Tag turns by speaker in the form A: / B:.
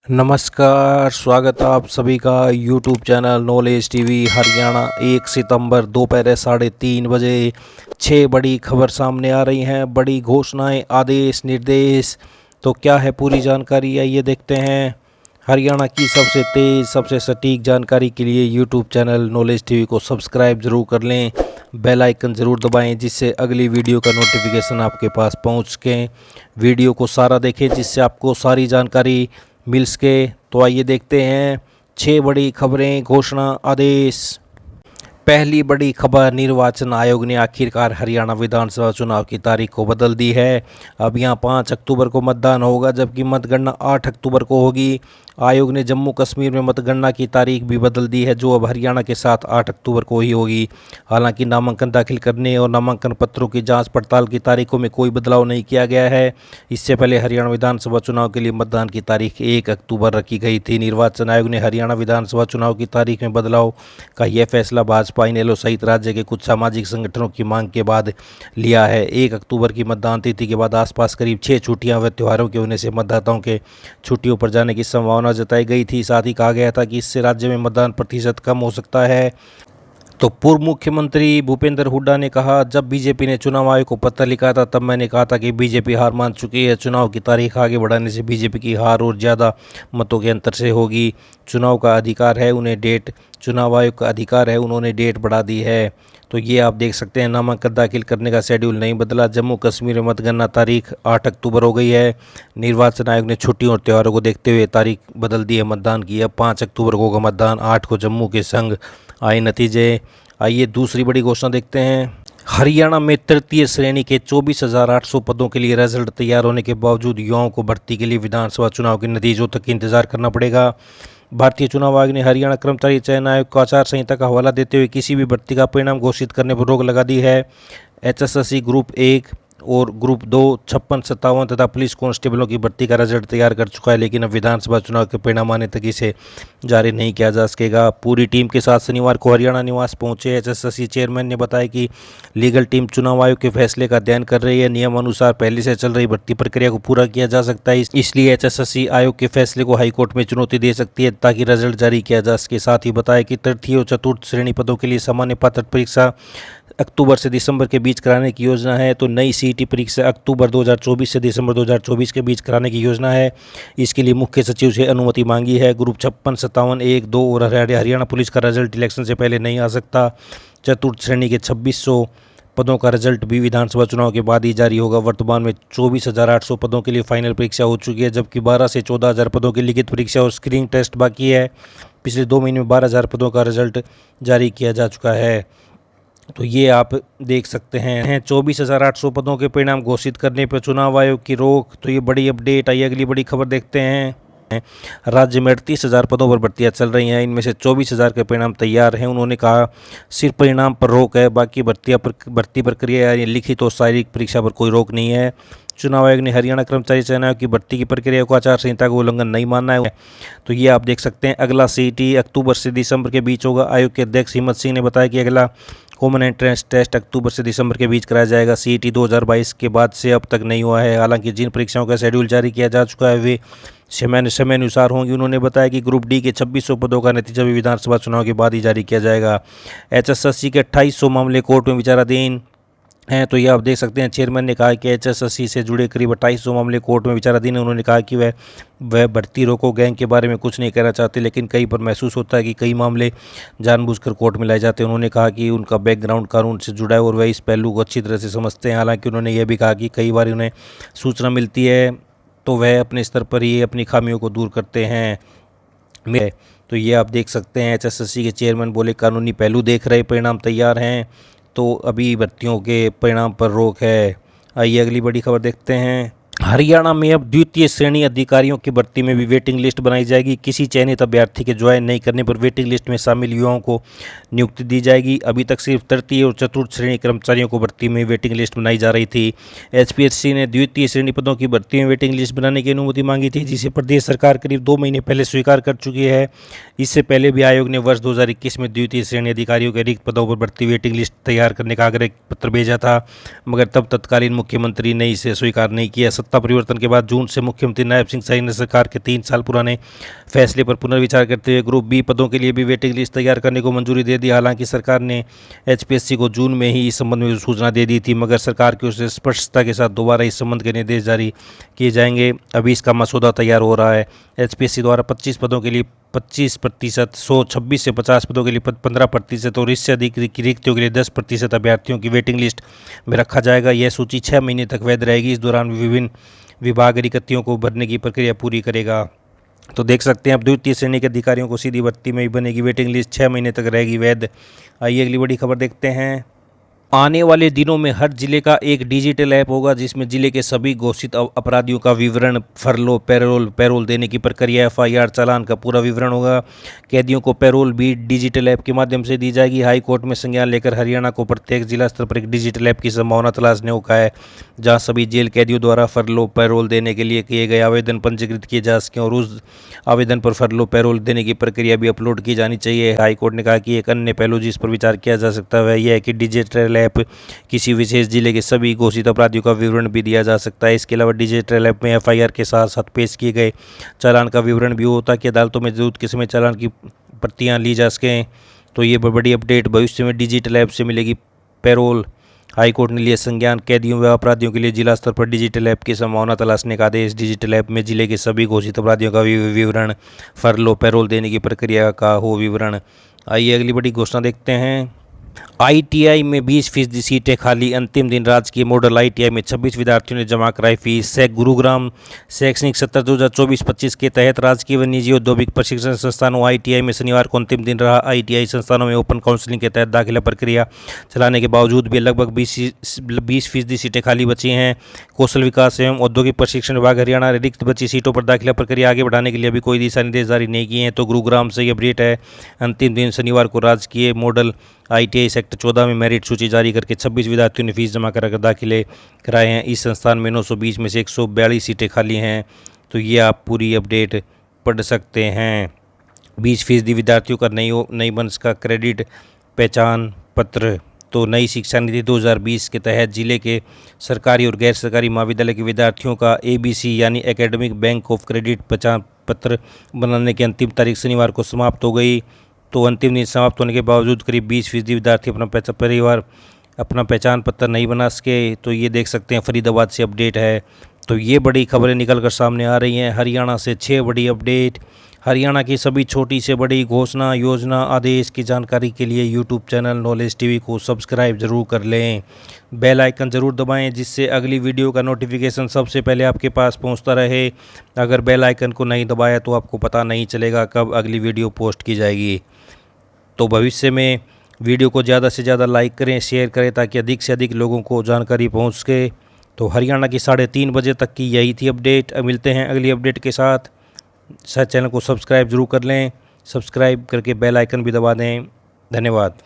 A: नमस्कार, स्वागत है आप सभी का YouTube channel knowledge TV Haryana. 1 सितंबर दोपहर 3:30 बजे 6 बड़ी खबर सामने आ रही हैं। बड़ी घोषणाएं, आदेश, निर्देश। तो क्या है पूरी जानकारी, आइए देखते हैं। हरियाणा की सबसे तेज़, सबसे सटीक जानकारी के लिए यूट्यूब चैनल नॉलेज टीवी को सब्सक्राइब ज़रूर कर लें, बेल आइकन ज़रूर दबाएं, जिससे अगली वीडियो का नोटिफिकेशन आपके पास पहुंच सके। वीडियो को सारा देखें जिससे आपको सारी जानकारी मिल सके। तो आइए देखते हैं 6 बड़ी खबरें, घोषणा, आदेश। पहली बड़ी खबर, निर्वाचन आयोग ने आखिरकार हरियाणा विधानसभा चुनाव की तारीख को बदल दी है। अब यहाँ 5 अक्टूबर को मतदान होगा, जबकि मतगणना 8 अक्टूबर को होगी। आयोग ने जम्मू कश्मीर में मतगणना की तारीख भी बदल दी है, जो अब हरियाणा के साथ 8 अक्टूबर को ही होगी। हालांकि नामांकन दाखिल करने और नामांकन पत्रों की जांच पड़ताल की तारीखों में कोई बदलाव नहीं किया गया है। इससे पहले हरियाणा विधानसभा चुनाव के लिए मतदान की तारीख 1 अक्टूबर रखी गई थी। निर्वाचन आयोग ने हरियाणा विधानसभा चुनाव की तारीख में बदलाव का यह फैसला भाजपा, इनेलो सहित राज्य के कुछ सामाजिक संगठनों की मांग के बाद लिया है। 1 अक्टूबर की मतदान तिथि के बाद आसपास करीब 6 छुट्टियां व त्योहारों के होने से मतदाताओं के छुट्टियों पर जाने की संभावना जताई गई थी। साथ ही कहा गया था कि इससे राज्य में मतदान प्रतिशत कम हो सकता है। तो पूर्व मुख्यमंत्री भूपेंद्र हुड्डा ने कहा, जब बीजेपी ने चुनाव आयोग को पत्र लिखा था तब मैंने कहा था कि बीजेपी हार मान चुकी है। चुनाव की तारीख आगे बढ़ाने से बीजेपी की हार और ज़्यादा मतों के अंतर से होगी। चुनाव का अधिकार है उन्हें, चुनाव आयोग का अधिकार है, उन्होंने डेट बढ़ा दी है। तो ये आप देख सकते हैं, नामांकन दाखिल करने का शेड्यूल नहीं बदला। जम्मू कश्मीर में मतगणना तारीख 8 अक्टूबर हो गई है। निर्वाचन आयोग ने छुट्टियों और त्योहारों को देखते हुए तारीख बदल दी है मतदान की। अब 5 अक्टूबर को होगा मतदान, 8 को जम्मू के संग आए नतीजे। आइए दूसरी बड़ी घोषणा देखते हैं। हरियाणा में तृतीय श्रेणी के 24,800 पदों के लिए रिजल्ट तैयार होने के बावजूद युवाओं को भर्ती के लिए विधानसभा चुनाव के नतीजों तक इंतजार करना पड़ेगा। भारतीय चुनाव आयोग ने हरियाणा कर्मचारी चयन आयोग को आचार संहिता का हवाला देते हुए किसी भी भर्ती का परिणाम घोषित करने पर रोक लगा दी है। HSSC ग्रुप 1 और ग्रुप 2 56-57 तथा पुलिस कांस्टेबलों की भर्ती का रिजल्ट तैयार कर चुका है, लेकिन अब विधानसभा चुनाव के परिणाम आने तक इसे जारी नहीं किया जा सकेगा। पूरी टीम के साथ शनिवार को हरियाणा निवास पहुंचे HSSC चेयरमैन ने बताया कि लीगल टीम चुनाव आयोग के फैसले का अध्ययन कर रही है। नियम अनुसार पहले से चल रही भर्ती प्रक्रिया को पूरा किया जा सकता है, इसलिए HSSC आयोग के फैसले को हाईकोर्ट में चुनौती दे सकती है ताकि रिजल्ट जारी किया जा सके। साथ ही बताया कि तृतीय और चतुर्थ श्रेणी पदों के लिए सामान्य पात्रता परीक्षा अक्टूबर से दिसंबर के बीच कराने की योजना है, तो नई CET परीक्षा अक्टूबर 2024 से दिसंबर 2024 के बीच कराने की योजना है। इसके लिए मुख्य सचिव से अनुमति मांगी है। ग्रुप 56-57 1, 2 और हरियाणा पुलिस का रिजल्ट इलेक्शन से पहले नहीं आ सकता। चतुर्थ श्रेणी के 2600 पदों का रिजल्ट भी विधानसभा चुनाव के बाद ही जारी होगा। वर्तमान में 24,800 पदों के लिए फाइनल परीक्षा हो चुकी है, जबकि 12 से 14,000 पदों की लिखित परीक्षा और स्क्रीनिंग टेस्ट बाकी है। पिछले 2 महीने में 12,000 पदों का रिजल्ट जारी किया जा चुका है। तो ये आप देख सकते हैं 24,800 पदों के परिणाम घोषित करने पर चुनाव आयोग की रोक। तो ये बड़ी अपडेट आई। अगली बड़ी खबर देखते हैं। राज्य में 38,000 पदों पर भर्तियां चल रही हैं, इनमें से 24,000 के परिणाम तैयार हैं। उन्होंने कहा, सिर्फ परिणाम पर रोक है, बाकी भर्ती प्रक्रिया यानी लिखित और शारीरिक परीक्षा पर कोई रोक नहीं है। चुनाव आयोग ने हरियाणा कर्मचारी चयन आयोग की भर्ती की प्रक्रिया को आचार संहिता का उल्लंघन नहीं मानना है। तो ये आप देख सकते हैं। अगला CET अक्टूबर से दिसंबर के बीच होगा। आयोग के अध्यक्ष हिम्मत सिंह ने बताया कि अगला कॉमन एंट्रेंस टेस्ट अक्टूबर से दिसंबर के बीच कराया जाएगा। CET 2022 के बाद से अब तक नहीं हुआ है। हालांकि जिन परीक्षाओं का शेड्यूल जारी किया जा चुका है वे समय अनुसार होंगी। उन्होंने बताया कि ग्रुप D के 2600 पदों का नतीजा भी विधानसभा चुनाव के बाद ही जारी किया जाएगा। HSSC के 2800 मामले कोर्ट में विचाराधीन हैं। तो ये आप देख सकते हैं, चेयरमैन ने कहा कि HSSC से जुड़े करीब 2800 मामले कोर्ट में विचाराधीन है। उन्होंने कहा कि वह भर्ती रोको गैंग के बारे में कुछ नहीं कहना चाहते, लेकिन कई पर महसूस होता है कि कई मामले जानबूझकर कोर्ट में लाए जाते हैं। उन्होंने कहा कि उनका बैकग्राउंड कानून से जुड़ा है और वह इस पहलू को अच्छी तरह से समझते हैं। हालांकि उन्होंने यह भी कहा कि कई बार उन्हें सूचना मिलती है तो वह अपने स्तर पर ही अपनी खामियों को दूर करते हैं। तो ये आप देख सकते हैं, HSSC के चेयरमैन बोले, कानूनी पहलू देख रहे, परिणाम तैयार हैं, तो अभी भर्तियों के परिणाम पर रोक है। आइए अगली बड़ी खबर देखते हैं। हरियाणा में अब द्वितीय श्रेणी अधिकारियों की भर्ती में भी वेटिंग लिस्ट बनाई जाएगी। किसी चयनित अभ्यर्थी के ज्वाइन नहीं करने पर वेटिंग लिस्ट में शामिल युवाओं को नियुक्ति दी जाएगी। अभी तक सिर्फ तृतीय और चतुर्थ श्रेणी कर्मचारियों को भर्ती में वेटिंग लिस्ट बनाई जा रही थी। HPSC ने द्वितीय श्रेणी पदों की भर्ती में वेटिंग लिस्ट बनाने की अनुमति मांगी थी, जिसे प्रदेश सरकार करीब 2 महीने पहले स्वीकार कर चुकी है। इससे पहले भी आयोग ने वर्ष 2021 में द्वितीय श्रेणी अधिकारियों के रिक्त पदों पर भर्ती वेटिंग लिस्ट तैयार करने का आग्रह पत्र भेजा था, मगर तब तत्कालीन मुख्यमंत्री ने इसे स्वीकार नहीं किया। सत्ता परिवर्तन के बाद जून से मुख्यमंत्री नायब सिंह सैनी ने सरकार के 3 साल पुराने फैसले पर पुनर्विचार करते हुए ग्रुप बी पदों के लिए भी वेटिंग लिस्ट तैयार करने को मंजूरी दे दी। हालांकि सरकार ने एचपीएससी को जून में ही इस संबंध में सूचना दे दी थी, मगर सरकार की ओर से स्पष्टता के साथ दोबारा इस संबंध के निर्देश जारी किए जाएंगे। अभी इसका मसौदा तैयार हो रहा है। एचपीएससी द्वारा 25 पदों के लिए 25%, 126 से 50 पदों के लिए 15% और इससे अधिक रिक्तियों के लिए 10% अभ्यर्थियों की वेटिंग लिस्ट में रखा जाएगा। यह सूची 6 महीने तक वैध रहेगी। इस दौरान विभिन्न विभाग रिक्तियों को भरने की प्रक्रिया पूरी करेगा। तो देख सकते हैं अब द्वितीय श्रेणी के अधिकारियों को सीधी भर्ती में ही बनेगी वेटिंग लिस्ट, 6 महीने तक रहेगी वैध। आइए अगली बड़ी खबर देखते हैं। आने वाले दिनों में हर जिले का एक डिजिटल ऐप होगा जिसमें जिले के सभी घोषित अपराधियों का विवरण, फरलो, पैरोल देने की प्रक्रिया, एफआईआर, चालान का पूरा विवरण होगा। कैदियों को पैरोल भी डिजिटल ऐप के माध्यम से दी जाएगी। हाई कोर्ट में संज्ञान लेकर हरियाणा को प्रत्येक जिला स्तर पर एक डिजिटल ऐप की संभावना तलाशने को कहा है, जहां सभी जेल कैदियों द्वारा फरलो पैरोल देने के लिए किए गए आवेदन पंजीकृत किए जा सकें और उस आवेदन पर फरलो पैरोल देने की प्रक्रिया भी अपलोड की जानी चाहिए। हाईकोर्ट ने कहा कि एक अन्य पहलू जिस पर विचार किया जा सकता है वह यह है कि डिजिटल ऐप किसी विशेष जिले के सभी घोषित अपराधियों का विवरण भी दिया जा सकता है। इसके अलावा डिजिटल ऐप में एफआईआर के साथ साथ पेश किए गए चालान का विवरण भी हो ताकि अदालतों में जरूरत के समय चालान की प्रतियां ली जा सकें। तो ये बड़ी अपडेट भविष्य में डिजिटल ऐप से मिलेगी पैरोल। हाईकोर्ट ने लिया संज्ञान, कैदियों व अपराधियों के लिए जिला स्तर पर डिजिटल ऐप की संभावना तलाशने का आदेश। डिजिटल ऐप में जिले के सभी घोषित अपराधियों का विवरण, फरलो पैरोल देने की प्रक्रिया का हो विवरण। आइए अगली बड़ी घोषणा देखते हैं। आईटीआई में 20% सीटें खाली, अंतिम दिन राजकीय मॉडल आईटीआई में 26 विद्यार्थियों ने जमा कराई फीस। गुरुग्राम शैक्षणिक सत्र 2024-25 के तहत राजकीय व निजी औद्योगिक प्रशिक्षण संस्थानों आईटीआई में शनिवार को अंतिम दिन रहा। आईटीआई संस्थानों में ओपन काउंसलिंग के तहत दाखिला प्रक्रिया चलाने के बावजूद भी लगभग 20% सीटें खाली बची हैं। कौशल विकास एवं औद्योगिक प्रशिक्षण विभाग हरियाणा रिक्त बची सीटों पर दाखिला प्रक्रिया आगे बढ़ाने के लिए अभी कोई दिशा निर्देश जारी नहीं किए हैं। तो गुरुग्राम से ये अपडेट है। अंतिम दिन शनिवार को राजकीय मॉडल आईटीआई सेक्टर 14 में मेरिट सूची जारी करके 26 विद्यार्थियों ने फीस जमा कराकर दाखिले कराए हैं। इस संस्थान में 920 में से 142 सीटें खाली हैं। तो ये आप पूरी अपडेट पढ़ सकते हैं। 20% विद्यार्थियों का नई मंच का क्रेडिट पहचान पत्र। तो नई शिक्षा नीति 2020 के तहत जिले के सरकारी और गैर सरकारी महाविद्यालय के विद्यार्थियों का एबीसी यानी एकेडमिक बैंक ऑफ क्रेडिट पहचान पत्र बनाने की अंतिम तारीख शनिवार को समाप्त हो गई। तो अंतिम दिन समाप्त होने के बावजूद करीब 20% विद्यार्थी अपना पहचान पत्र नहीं बना सके। तो ये देख सकते हैं फरीदाबाद से अपडेट है। तो ये बड़ी खबरें निकल कर सामने आ रही हैं। हरियाणा से 6 बड़ी अपडेट। हरियाणा की सभी छोटी से बड़ी घोषणा, योजना, आदेश की जानकारी के लिए यूट्यूब चैनल नॉलेज टीवी को सब्सक्राइब जरूर कर लें। बेल आइकन ज़रूर दबाएं जिससे अगली वीडियो का नोटिफिकेशन सबसे पहले आपके पास पहुंचता रहे। अगर बेल आइकन को नहीं दबाया तो आपको पता नहीं चलेगा कब अगली वीडियो पोस्ट की जाएगी। तो भविष्य में वीडियो को ज़्यादा से ज़्यादा लाइक करें, शेयर करें ताकि अधिक से अधिक लोगों को जानकारी पहुंच सके। तो हरियाणा की 3:30 बजे तक की यही थी अपडेट। मिलते हैं अगली अपडेट के साथ। चैनल को सब्सक्राइब जरूर कर लें, सब्सक्राइब करके बेल आइकन भी दबा दें। धन्यवाद।